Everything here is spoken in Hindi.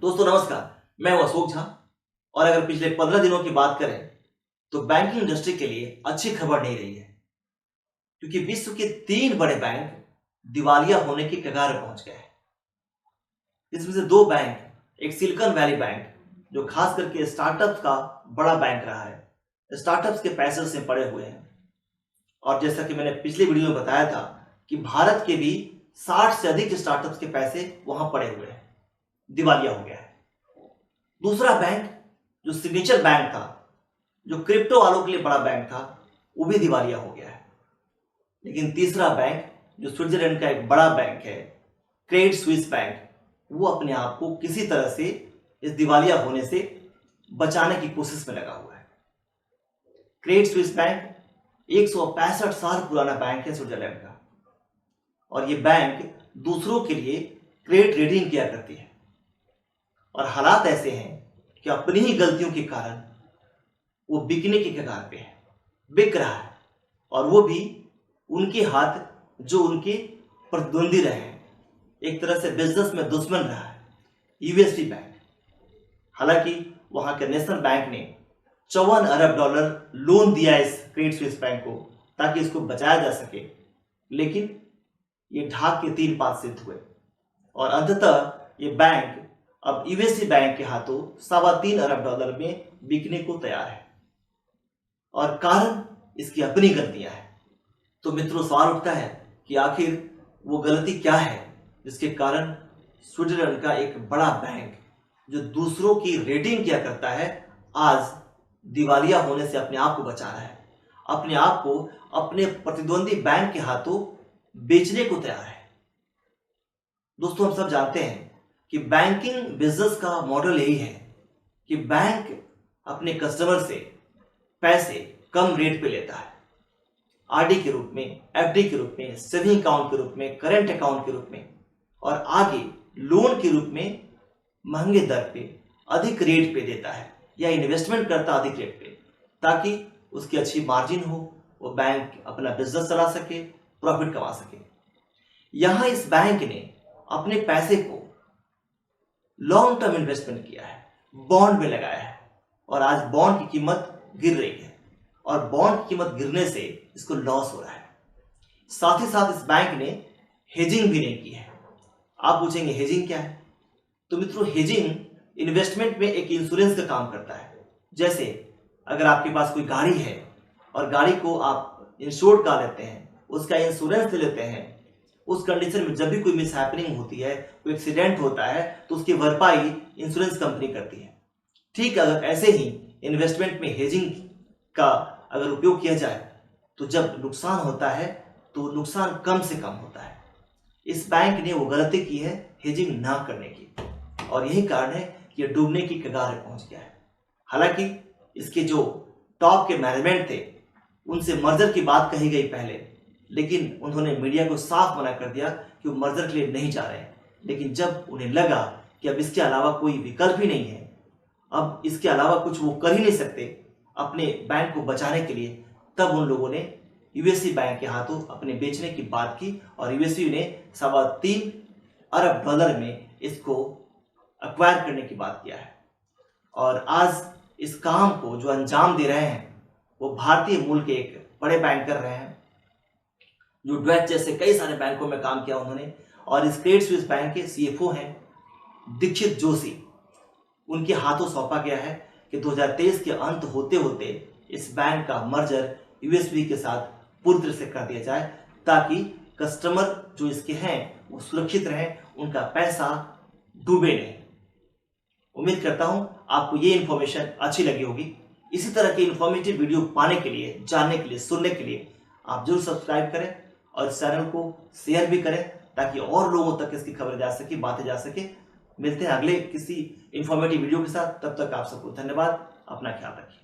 दोस्तों नमस्कार, मैं हूं अशोक झा। और अगर पिछले 15 दिनों की बात करें तो बैंकिंग इंडस्ट्री के लिए अच्छी खबर नहीं रही है, क्योंकि विश्व के 3 बड़े बैंक दिवालिया होने की कगार पर पहुंच गए हैं। इसमें से 2 बैंक, एक सिलिकॉन वैली बैंक जो खास करके स्टार्टअप्स का बड़ा बैंक रहा है, स्टार्टअप्स के पैसे से पड़े हुए हैं। और जैसा कि मैंने पिछले वीडियो में बताया था कि भारत के भी 60 से अधिक स्टार्टअप्स के पैसे वहां पड़े हुए हैं, दिवालिया हो गया है। दूसरा बैंक जो सिग्नेचर बैंक था, जो क्रिप्टो वालों के लिए बड़ा बैंक था, वो भी दिवालिया हो गया है। लेकिन तीसरा बैंक जो स्विट्जरलैंड का एक बड़ा बैंक है, क्रेडिट स्विस बैंक, वो अपने आप को किसी तरह से इस दिवालिया होने से बचाने की कोशिश में लगा हुआ है। क्रेडिट स्विस बैंक 165 साल पुराना बैंक है स्विट्जरलैंड का, और ये बैंक दूसरों के लिए क्रेडिट रेटिंग किया करती है। और हालात ऐसे हैं कि अपनी ही गलतियों के कारण वो बिकने की कगार पे है, बिक रहा है, और वो भी उनके हाथ जो उनके प्रतिद्वंदी रहे हैं, एक तरह से बिजनेस में दुश्मन रहा है, यूएसडी बैंक। हालांकि वहां के नेशनल बैंक ने $54 अरब लोन दिया इस क्रेडिट स्विस बैंक को ताकि इसको बचाया जा सके, लेकिन ये ढाक के 3 पात सिद्ध हुए और अंततः ये बैंक अब यूएसडी बैंक के हाथों $3.25 अरब में बिकने को तैयार है। और कारण इसकी अपनी गलतियां हैं। तो मित्रों, सवाल उठता है कि आखिर वो गलती क्या है जिसके कारण स्विट्जरलैंड का एक बड़ा बैंक जो दूसरों की रेटिंग किया करता है, आज दिवालिया होने से अपने आप को बचा रहा है, अपने आप को अपने प्रतिद्वंदी बैंक के हाथों बेचने को तैयार है। दोस्तों, हम सब जानते हैं कि बैंकिंग बिजनेस का मॉडल यही है कि बैंक अपने कस्टमर से पैसे कम रेट पे लेता है, आरडी के रूप में, एफडी के रूप में, सेविंग अकाउंट के रूप में, करंट अकाउंट के रूप में, और आगे लोन के रूप में महंगे दर पे अधिक रेट पे देता है, या इन्वेस्टमेंट करता अधिक रेट पे, ताकि उसकी अच्छी मार्जिन हो, वो बैंक अपना बिजनेस चला सके, प्रॉफिट कमा सके। यहां इस बैंक ने अपने पैसे को लॉन्ग टर्म इन्वेस्टमेंट किया है, बॉन्ड में लगाया है, और आज बॉन्ड की कीमत गिर रही है, और बॉन्ड की कीमत गिरने से इसको लॉस हो रहा है। साथ ही साथ इस बैंक ने हेजिंग भी नहीं की है। आप पूछेंगे हेजिंग क्या है? तो मित्रों, हेजिंग इन्वेस्टमेंट में एक इंश्योरेंस का काम करता है। जैसे अगर आपके पास कोई गाड़ी है और गाड़ी को आप इंश्योर्ड कर लेते हैं, उसका इंश्योरेंस ले लेते हैं, उस कंडीशन में जब भी कोई मिस हैपनिंग होती है, कोई एक्सीडेंट होता है, तो उसकी भरपाई इंश्योरेंस कंपनी करती है। ठीक अगर ऐसे ही इन्वेस्टमेंट में हेजिंग का अगर उपयोग किया जाए तो जब नुकसान होता है तो नुकसान कम से कम होता है। इस बैंक ने वो गलती की है हेजिंग ना करने की, और यही कारण है कि यह डूबने की कगार पर पहुंच गया है। हालांकि इसके जो टॉप के मैनेजमेंट थे उनसे मर्जर की बात कही गई पहले, लेकिन उन्होंने मीडिया को साफ मना कर दिया कि वो मर्जर के लिए नहीं जा रहे हैं। लेकिन जब उन्हें लगा कि अब इसके अलावा कोई विकल्प ही नहीं है, अब इसके अलावा कुछ वो कर ही नहीं सकते अपने बैंक को बचाने के लिए, तब उन लोगों ने यूएसडी बैंक के हाथों अपने बेचने की बात की, और यूएसडी ने $3.25 अरब में इसको एक्वायर करने की बात किया है। और आज इस काम को जो अंजाम दे रहे हैं वो भारतीय मूल के एक बड़े बैंक कर रहे हैं, जो डॉइच जैसे कई सारे बैंकों में काम किया उन्होंने। और इस क्रेडिट स्विस बैंक के सीएफओ हैं दीक्षित जोशी। उनके हाथों सौंपा गया है कि 2023 के अंत होते होते इस बैंक का मर्जर यूएसबी के साथ पूरी तरह से कर दिया जाए, ताकि कस्टमर जो इसके हैं वो सुरक्षित रहें, उनका पैसा डूबे नहीं। उम्मीद करता हूं आपको ये इन्फॉर्मेशन अच्छी लगी होगी। इसी तरह की इन्फॉर्मेटिव वीडियो पाने के लिए, जानने के लिए, सुनने के लिए आप जरूर सब्सक्राइब करें और इस चैनल को शेयर भी करें, ताकि और लोगों तक इसकी खबर जा सके, बातें जा सके। मिलते हैं अगले किसी इंफॉर्मेटिव वीडियो के साथ, तब तक आप सबको धन्यवाद। अपना ख्याल रखिए।